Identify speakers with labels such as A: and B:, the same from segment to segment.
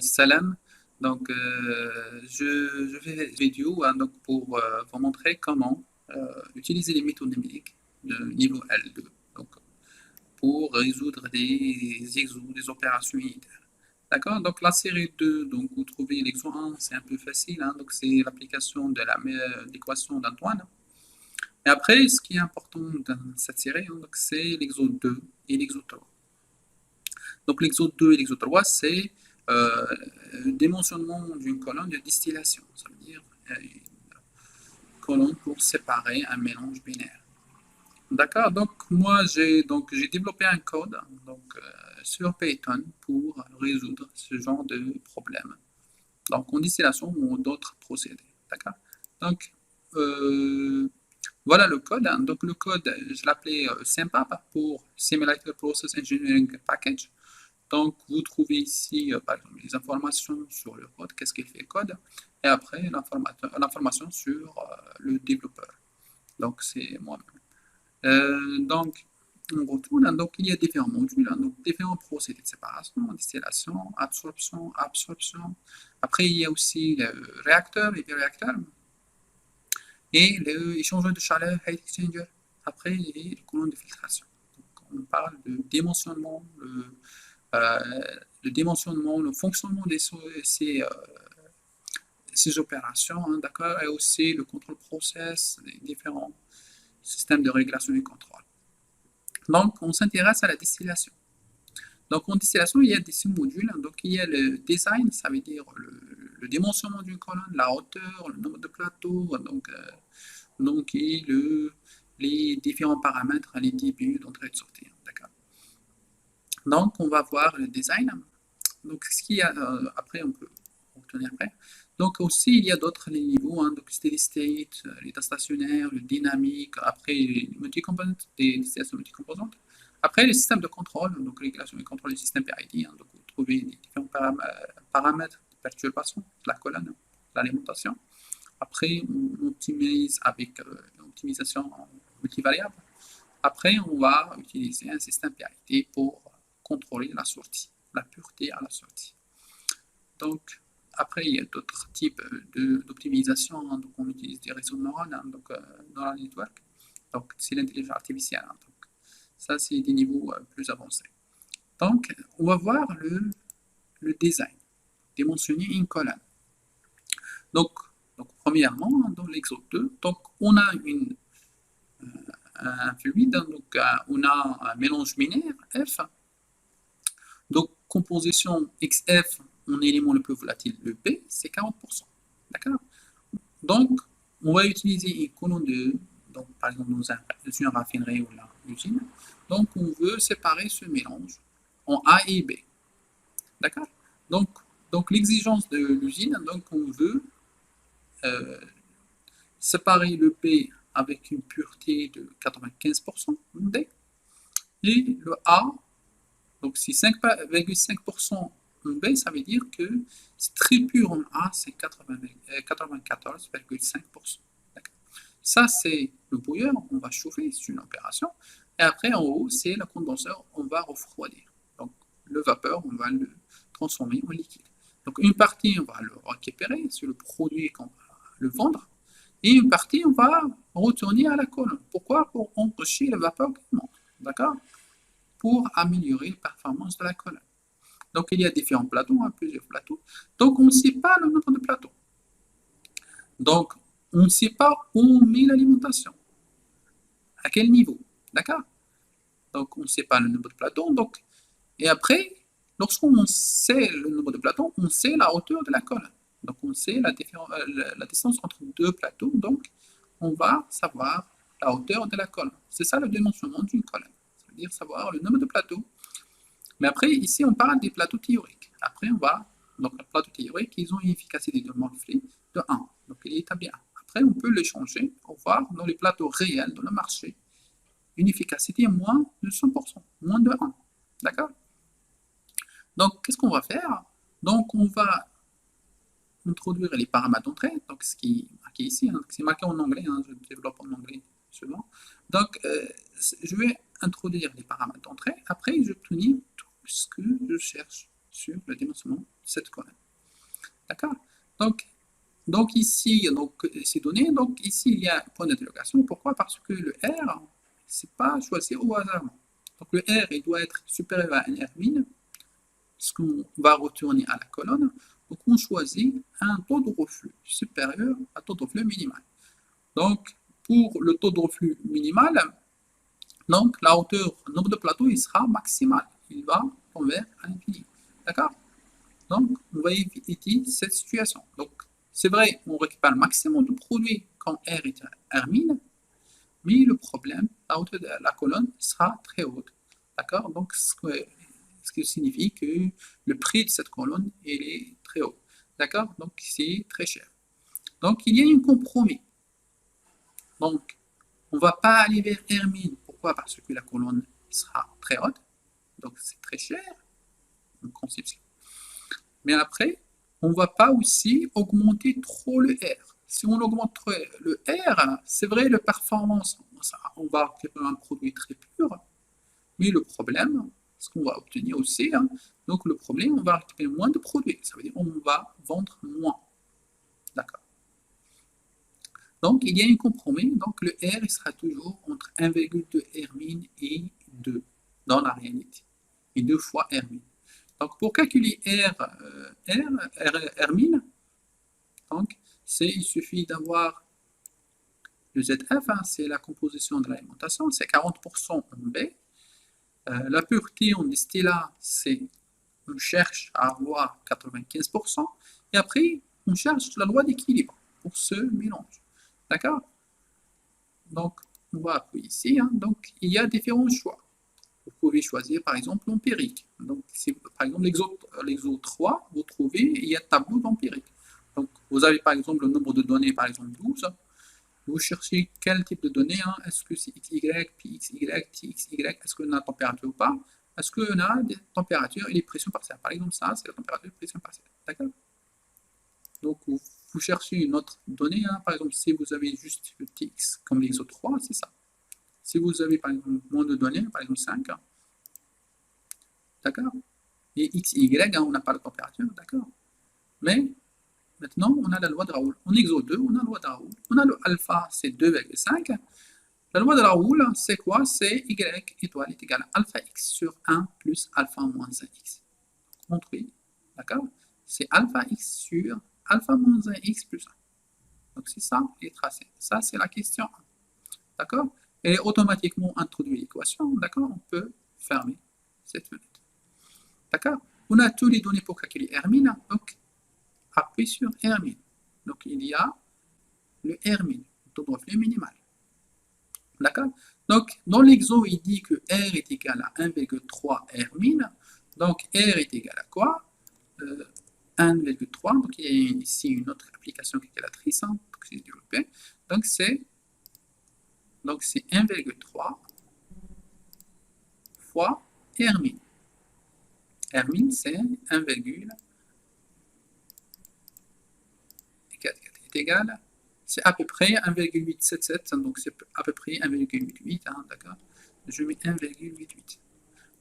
A: Salam. Donc, je fais cette vidéo hein, donc pour vous montrer comment utiliser les méthodes numériques de niveau L2 donc, pour résoudre des exos, des opérations unitaires. D'accord? Donc, la série 2, donc vous trouvez l'exo 1, c'est un peu facile, hein, donc c'est l'application de l'équation d'Antoine. Et après, ce qui est important dans cette série, hein, c'est l'exo 2 et l'exo 3. Donc l'exo 2 et l'exo 3, c'est le démentionnement d'une colonne de distillation. Ça veut dire une colonne pour séparer un mélange binaire. D'accord. Donc moi j'ai développé un code sur Python pour résoudre ce genre de problème. Donc en distillation ou d'autres procédés. D'accord. Donc voilà le code. Donc le code, je l'appelais SIMPAP pour Simulator Process Engineering Package. Donc, vous trouvez ici, par exemple, les informations sur le code, qu'est-ce qu'il fait le code, et après l'information sur le développeur. Donc, c'est moi-même. Donc, on retourne. Donc, il y a différents modules, donc différents procédés de séparation, distillation, absorption. Après, il y a aussi le réacteur, les bioréacteurs, et l'échangeur de chaleur, heat exchanger. Après, il y a les colonnes de filtration. Donc, on parle de dimensionnement, le dimensionnement, le fonctionnement de ces opérations, hein, d'accord, et aussi le contrôle process, les différents systèmes de régulation et contrôle. Donc, on s'intéresse à la distillation. Donc, en distillation, il y a des sous-modules. Donc, il y a le design, ça veut dire le dimensionnement d'une colonne, la hauteur, le nombre de plateaux, et les différents paramètres, les débuts, d'entrée et de sortie. D'accord. Donc, on va voir le design. Donc, ce qu'il y a après, on peut obtenir après. Donc, aussi, il y a d'autres niveaux, hein, donc steady state, l'état stationnaire, le dynamique, après les multi-components, des distillations multi-composantes. Après, les systèmes de contrôle, donc régulation et contrôle du système PID, hein, donc vous trouvez les différents paramètres de perturbation de la colonne, de l'alimentation. Après, on optimise avec l'optimisation multivariable. Après, on va utiliser un système PID pour contrôler la sortie, la pureté à la sortie. Donc, après, il y a d'autres types d'optimisation. Hein, donc, on utilise des réseaux de neurones, hein, donc neural network. Donc, c'est l'intelligence artificielle. Hein, donc, ça, c'est des niveaux plus avancés. Donc, on va voir le design, dimensionner une colonne. Donc premièrement, dans l'exo 2, donc, on a un fluide, donc on a un mélange binaire F. Donc, composition XF en élément le plus volatile, le P, c'est 40%. D'accord. Donc, on va utiliser une colonne de, donc, par exemple, dans une raffinerie ou une usine. Donc, on veut séparer ce mélange en A et B. D'accord. Donc l'exigence de l'usine, donc, on veut séparer le P avec une pureté de 95% D. Et le A, donc si 5,5% en B, ça veut dire que c'est très pur en A, c'est 94,5%. Ça, c'est le bouilleur, on va chauffer, c'est une opération. Et après, en haut, c'est le condenseur, on va refroidir. Donc, le vapeur, on va le transformer en liquide. Donc, une partie, on va le récupérer, c'est le produit qu'on va le vendre. Et une partie, on va retourner à la colonne. Pourquoi? Pour enrichir le vapeur qui monte. D'accord? Pour améliorer la performance de la colonne. Donc, il y a différents plateaux, hein, plusieurs plateaux. Donc, on ne sait pas le nombre de plateaux. Donc, on ne sait pas où on met l'alimentation. À quel niveau. D'accord? Donc, on ne sait pas le nombre de plateaux. Donc, et après, lorsqu'on sait le nombre de plateaux, on sait la hauteur de la colonne. Donc, on sait la distance entre deux plateaux. Donc, on va savoir la hauteur de la colonne. C'est ça le dimensionnement d'une colonne. Ça veut dire savoir le nombre de plateaux. Mais après, ici, on parle des plateaux théoriques. Après, on va, donc les plateaux théoriques, ils ont une efficacité de Morphy de 1. Donc, il est établi 1. Après, on peut les changer pour voir dans les plateaux réels, dans le marché, une efficacité moins de 100%, moins de 1. D'accord? Donc, qu'est-ce qu'on va faire? Donc, on va introduire les paramètres d'entrée, donc ce qui est marqué ici, hein, c'est marqué en anglais, hein, je développe en anglais seulement. Donc, je vais introduire les paramètres d'entrée, après, je vais obtenir tout ce que je cherche sur le dimensionnement de cette colonne. D'accord? Donc ici, ces données, donc ici il y a un point d'interrogation. Pourquoi? Parce que le R, c'est pas choisi au hasard. Donc le R, il doit être supérieur à un R min, ce qu'on va retourner à la colonne. Donc on choisit un taux de reflux supérieur à taux de reflux minimal. Donc pour le taux de reflux minimal, donc la hauteur, le nombre de plateaux, il sera maximal. Il va tomber à l'infini. D'accord? Donc on va éviter cette situation. Donc c'est vrai, on récupère le maximum de produits quand R est R min, mais le problème, la hauteur de la colonne sera très haute. D'accord? Donc ce qui signifie que le prix de cette colonne il est très haut. D'accord? Donc c'est très cher. Donc il y a un compromis. Donc on ne va pas aller vers R min. Pourquoi? Parce que la colonne sera très haute. Donc c'est très cher en conception. Mais après, on ne va pas aussi augmenter trop le R. Si on augmente trop le R, c'est vrai, le performance, on va obtenir un produit très pur, mais le problème, ce qu'on va obtenir aussi, donc le problème, on va récupérer moins de produits. Ça veut dire qu'on va vendre moins. D'accord. Donc, il y a un compromis. Donc, le R il sera toujours entre 1,2 R min et 2 dans la réalité. Et 2 fois R min. Donc, pour calculer R min, donc, il suffit d'avoir le ZF, c'est la composition de l'alimentation, c'est 40% en B. La pureté en distillat, c'est on cherche à avoir 95%. Et après, on cherche la loi d'équilibre pour ce mélange. D'accord? Donc, on va appuyer ici. Donc, il y a différents choix. Vous pouvez choisir par exemple l'empirique. Donc, par exemple l'exo 3, vous trouvez, il y a tableau d'empirique. Donc, vous avez par exemple le nombre de données, par exemple 12. Vous cherchez quel type de données, est-ce que c'est XY, PXY, TXY, est-ce qu'on a température ou pas, est-ce qu'on a des températures et des pressions partielles. Par exemple, ça, c'est la température et pression partielle. D'accord? Donc, vous cherchez une autre donnée, par exemple, si vous avez juste le TX comme l'exo 3, c'est ça. Si vous avez par exemple moins de données, par exemple 5, d'accord? Et XY, on n'a pas la température, d'accord? Mais maintenant, on a la loi de Raoult. En exo 2, on a la loi de Raoult. On a le alpha, c'est 2,5. La loi de Raoult, c'est quoi? C'est Y étoile est égal à alpha x sur 1 plus alpha moins 1x. Montré, d'accord? C'est alpha x sur alpha moins 1x plus 1. Donc c'est ça, les tracés. Ça, c'est la question 1. D'accord? Elle est automatiquement introduite l'équation. D'accord? On peut fermer cette fenêtre. D'accord? On a tous les données pour calculer R min. Donc, appuyez sur R min. Donc, il y a le R min, le taux de reflux minimal. D'accord? Donc, dans l'exo, il dit que R est égal à 1,3 R min. Donc, R est égal à quoi? 1,3. Donc, il y a ici une autre application calculatrice qui s'est développée. Donc, c'est 1,3 fois R min. R min, c'est 1,4 est égal, c'est à peu près 1,877, donc c'est à peu près 1,88, d'accord? Je mets 1,88.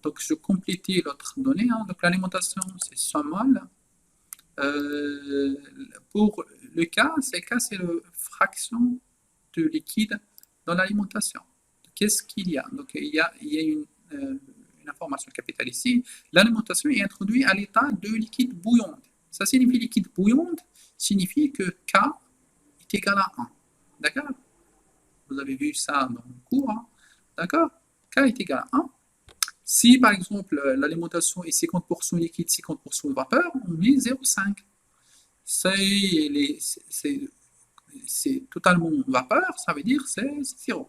A: Donc je complète l'autre donnée, donc l'alimentation c'est sommable. Pour le K, c'est la fraction de liquide dans l'alimentation. Qu'est-ce qu'il y a? Donc il y a une information capitale ici. L'alimentation est introduite à l'état de liquide bouillante. Ça signifie liquide bouillante, signifie que K est égal à 1. D'accord? Vous avez vu ça dans le cours. D'accord? K est égal à 1. Si par exemple l'alimentation est 50% liquide, 50% vapeur, on met 0,5. C'est totalement vapeur, ça veut dire c'est 0.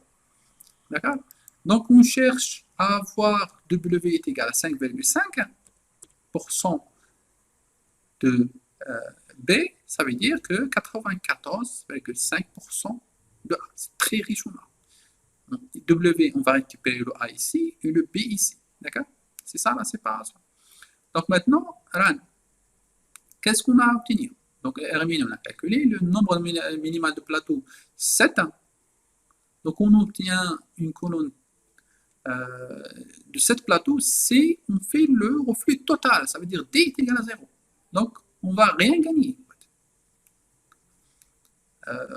A: D'accord? Donc on cherche à avoir W est égal à 5,5% de B, ça veut dire que 94,5% de A. C'est très riche en A. W, on va récupérer le A ici et le B ici. D'accord? C'est ça la séparation. Donc maintenant, qu'est-ce qu'on a à obtenir? Donc R min, on a calculé le nombre minimal de plateaux, 7. Donc on obtient une colonne de cette plateau, c'est on fait le reflux total, ça veut dire D est égal à 0. Donc, on ne va rien gagner.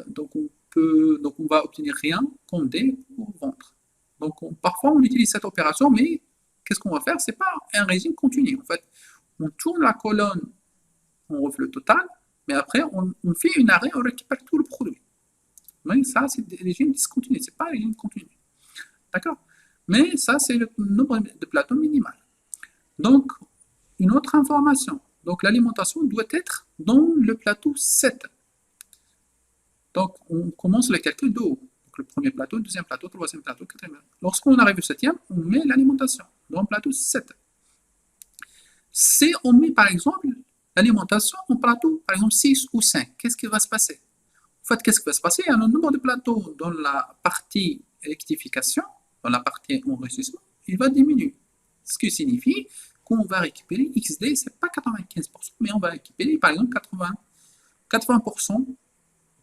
A: Donc, on va obtenir rien comme D pour ventre. Donc, parfois, on utilise cette opération, mais qu'est-ce qu'on va faire? Ce n'est pas un régime continu. En fait, on tourne la colonne en reflux total, mais après, on fait une arrêt, on récupère tout le produit. Mais ça, c'est des régimes discontinus, ce n'est pas un régime continu. D'accord? Mais ça, c'est le nombre de plateaux minimal. Donc, une autre information. Donc, l'alimentation doit être dans le plateau 7. Donc, on commence le calcul de haut. Donc, le premier plateau, deuxième plateau, troisième plateau, quatrième plateau. Lorsqu'on arrive au septième, on met l'alimentation dans le plateau 7. Si on met, par exemple, l'alimentation en plateau, par exemple, 6 ou 5, qu'est-ce qui va se passer? En fait, qu'est-ce qui va se passer? Il y a un nombre de plateaux dans la partie rectification, dans la partie enrichissement, il va diminuer. Ce qui signifie qu'on va récupérer XD, ce n'est pas 95%, mais on va récupérer par exemple 80%,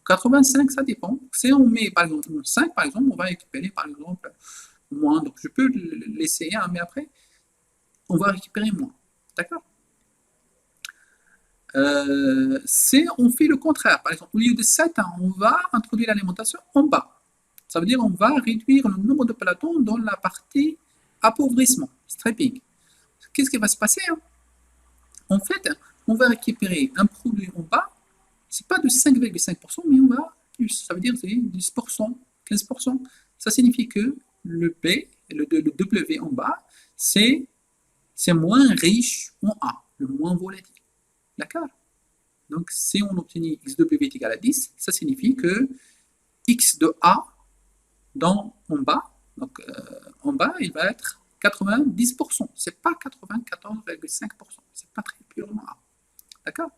A: 85%, ça dépend. Si on met par exemple 5, par exemple, on va récupérer par exemple moins. Donc je peux l'essayer, hein, mais après, on va récupérer moins. D'accord? Si on fait le contraire, par exemple, au lieu de 7, on va introduire l'alimentation en bas. Ça veut dire qu'on va réduire le nombre de plateaux dans la partie appauvrissement, stripping. Qu'est-ce qui va se passer? En fait, on va récupérer un produit en bas, c'est pas de 5,5%, mais on va plus. Ça veut dire c'est 10%, 15%. Ça signifie que le B, le W en bas, c'est moins riche en A, le moins volatile. D'accord? Donc, si on obtient XW est égal à 10, ça signifie que X de A en bas, donc en bas, il va être 90%. Ce n'est pas 94,5%. Ce n'est pas très purement A. D'accord?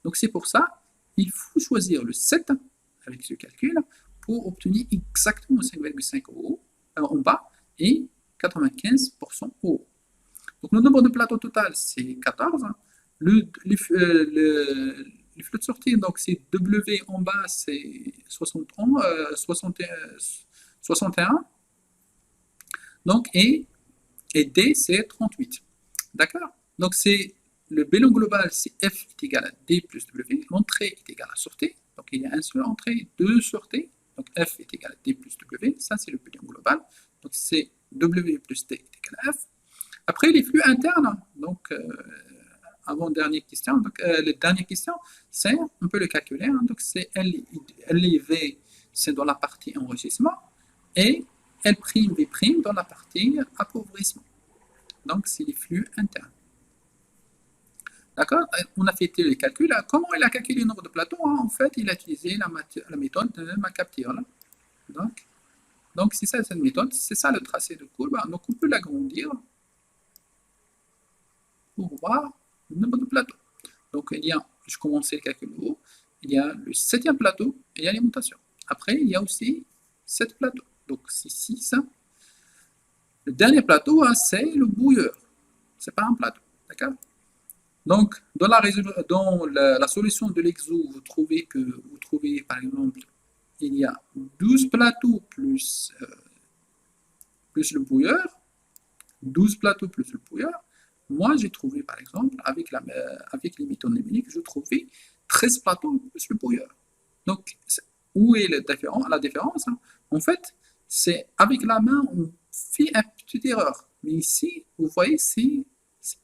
A: Donc, c'est pour ça, il faut choisir le 7 avec ce calcul pour obtenir exactement 5,5 en bas et 95% au haut. Donc, le nombre de plateaux total, c'est 14. Les flux de sortie, donc c'est W en bas, c'est 61. Donc, et D, c'est 38. D'accord? Donc, c'est le bilan global, c'est F est égal à D plus W. L'entrée est égale à sortie. Donc, il y a un seul entrée, deux sorties. Donc, F est égal à D plus W. Ça, c'est le bilan global. Donc, c'est W plus D est égal à F. Après, les flux internes, donc, avant-dernière question, donc, la dernière question, c'est, on peut le calculer, hein, donc c'est LIV, c'est dans la partie enrichissement, et L''V' dans la partie appauvrissement. Donc, c'est les flux internes. D'accord? On a fait les calculs. Comment il a calculé le nombre de plateaux? En fait, il a utilisé la méthode de McCapture. Donc, c'est ça cette méthode, c'est ça le tracé de courbe. Donc, on peut l'agrandir pour voir le nombre de plateaux. Donc, je commençais le calcul haut, il y a le 7e plateau et l'alimentation. Après, il y a aussi 7 plateaux. Donc, c'est 6. Le dernier plateau, c'est le bouilleur. Ce n'est pas un plateau. D'accord? Donc, dans la solution de l'exo, vous trouvez par exemple, il y a 12 plateaux plus le bouilleur. 12 plateaux plus le bouilleur. Moi, j'ai trouvé, par exemple, avec les méthodes numériques, je trouvais 13 plateaux plus le bouilleur. Donc, où est la différence? En fait, c'est avec la main, on fait une petite erreur. Mais ici, vous voyez, c'est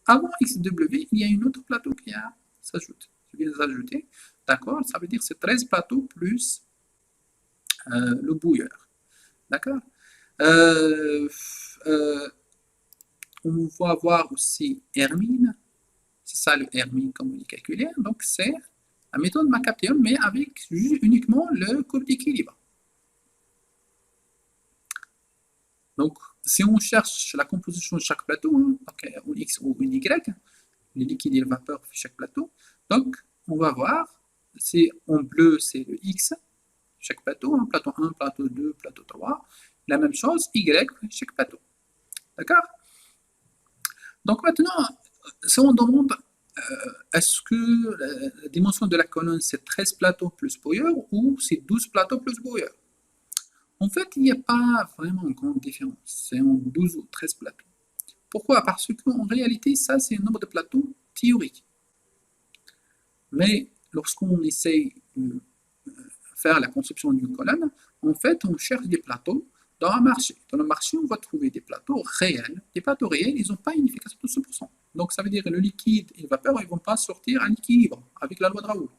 A: avant XW, il y a une autre plateau qui s'ajoute. Je viens d'ajouter. D'accord? Ça veut dire que c'est 13 plateaux plus le bouilleur. D'accord? On va voir aussi Hermine. C'est ça le Hermine, comme on dit calculé. Donc, c'est la méthode McCapture, mais avec uniquement le courbe d'équilibre. Donc, si on cherche la composition de chaque plateau, donc en X ou en Y, les liquides et les vapeurs de chaque plateau, donc on va voir, en bleu, c'est le X, chaque plateau, plateau 1, plateau 2, plateau 3. La même chose, Y, chaque plateau. D'accord? Donc maintenant, si on demande est-ce que la dimension de la colonne c'est 13 plateaux plus bouilleur ou c'est 12 plateaux plus bouilleur? En fait, il n'y a pas vraiment une grande différence. C'est en 12 ou 13 plateaux. Pourquoi? Parce qu'en réalité, ça, c'est un nombre de plateaux théorique. Mais lorsqu'on essaye de faire la conception d'une colonne, en fait, on cherche des plateaux dans un marché. Dans le marché, on va trouver des plateaux réels. Les plateaux réels, ils n'ont pas une efficacité de 100%. Donc, ça veut dire que le liquide et la vapeur, ils ne vont pas sortir à l'équilibre avec la loi de Raoult.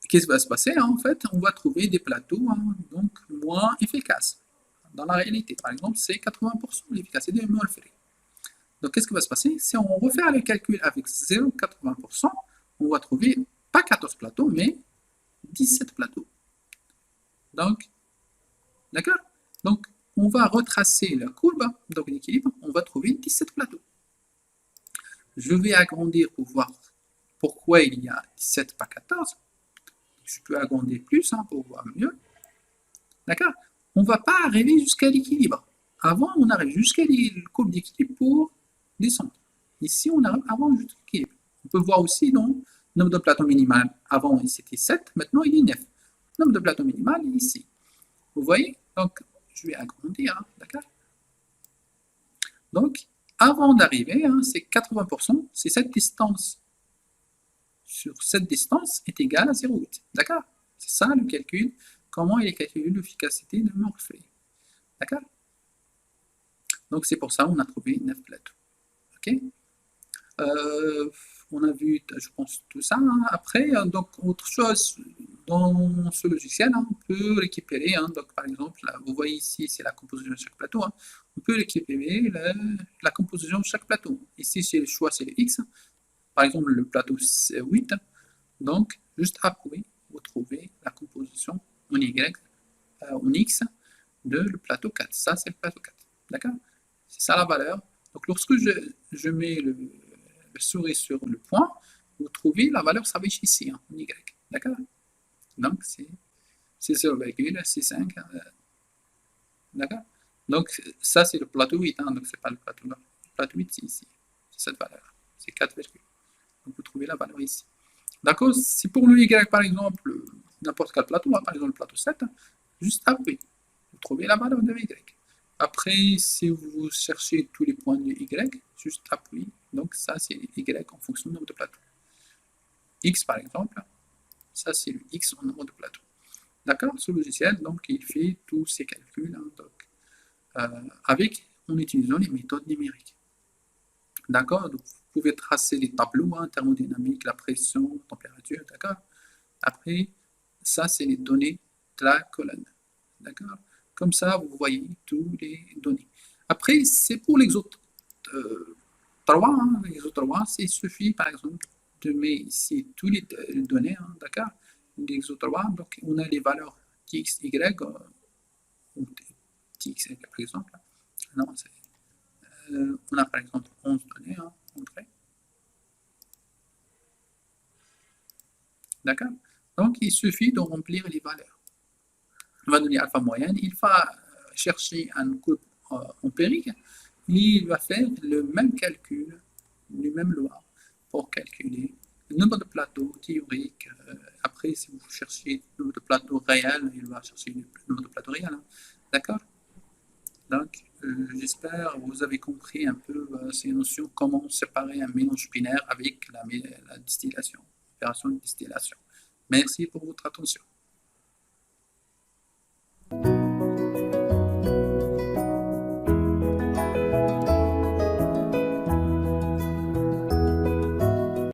A: Qu'est-ce qui va se passer? En fait, on va trouver des plateaux donc moins efficaces dans la réalité. Par exemple, c'est 80% l'efficacité de Murphy. Donc, qu'est-ce qui va se passer? Si on refait le calcul avec 0,80%, on va trouver pas 14 plateaux, mais 17 plateaux. Donc, d'accord? Donc, on va retracer la courbe d'équilibre, on va trouver 17 plateaux. Je vais agrandir pour voir pourquoi il y a 17 pas 14. Je peux agrandir plus pour voir mieux. D'accord? On ne va pas arriver jusqu'à l'équilibre. Avant, on arrive jusqu'à la courbe d'équilibre pour descendre. Ici, on arrive avant jusqu'à l'équilibre. On peut voir aussi donc, le nombre de plateaux minimal. Avant, c'était 7, maintenant il est 9. Le nombre de plateaux minimal est ici. Vous voyez? Donc, je vais agrandir, d'accord? Donc, avant d'arriver, c'est 80%, c'est cette distance sur cette distance est égale à 0,8. D'accord? C'est ça le calcul. Comment il est calculé l'efficacité de Murphy. D'accord? Donc, c'est pour ça qu'on a trouvé 9 plateaux. OK? On a vu, je pense, tout ça. Après, donc, autre chose, dans ce logiciel, on peut récupérer, donc, par exemple, là, vous voyez ici, c'est la composition de chaque plateau. On peut récupérer la composition de chaque plateau. Ici, c'est le choix, c'est le X. Par exemple, le plateau 8. Donc, juste après, vous trouvez la composition en Y, en X de le plateau 4. Ça, c'est le plateau 4. D'accord? C'est ça la valeur. Donc, lorsque je mets le souris sur le point, vous trouvez la valeur s'affiche ici, en Y. D'accord? Donc, c'est 0,65. D'accord? Donc, ça, c'est le plateau 8. Donc, c'est pas le plateau là. Le plateau 8, c'est ici. C'est cette valeur. C'est 4, donc, vous trouvez la valeur ici. D'accord? Si pour le Y, par exemple, n'importe quel plateau, par exemple le plateau 7, juste après, vous trouvez la valeur de Y. Après, si vous cherchez tous les points de Y, juste après, donc ça c'est Y en fonction du nombre de plateaux. X par exemple, ça c'est le X en nombre de plateaux. D'accord? Ce logiciel, donc il fait tous ces calculs en utilisant les méthodes numériques. D'accord? Donc, vous pouvez tracer les tableaux, thermodynamique, la pression, température, d'accord? Après, ça, c'est les données de la colonne. D'accord? Comme ça, vous voyez toutes les données. Après, c'est pour les autres 3. Les autres 3, il suffit, par exemple, de mettre ici toutes les données, d'accord? Les autres 3, donc on a les valeurs x, y, ou x, par exemple. Non, on a par exemple 11 données, entrées. D'accord? Donc, il suffit de remplir les valeurs. On va donner alpha moyenne, il va chercher un courbe empirique, et il va faire le même calcul, les mêmes lois, pour calculer le nombre de plateaux théoriques. Après, si vous cherchez le nombre de plateaux réels, il va chercher le nombre de plateaux réels. D'accord? Donc, j'espère que vous avez compris un peu ces notions, comment séparer un mélange binaire avec la distillation, opération de distillation. Merci pour votre attention.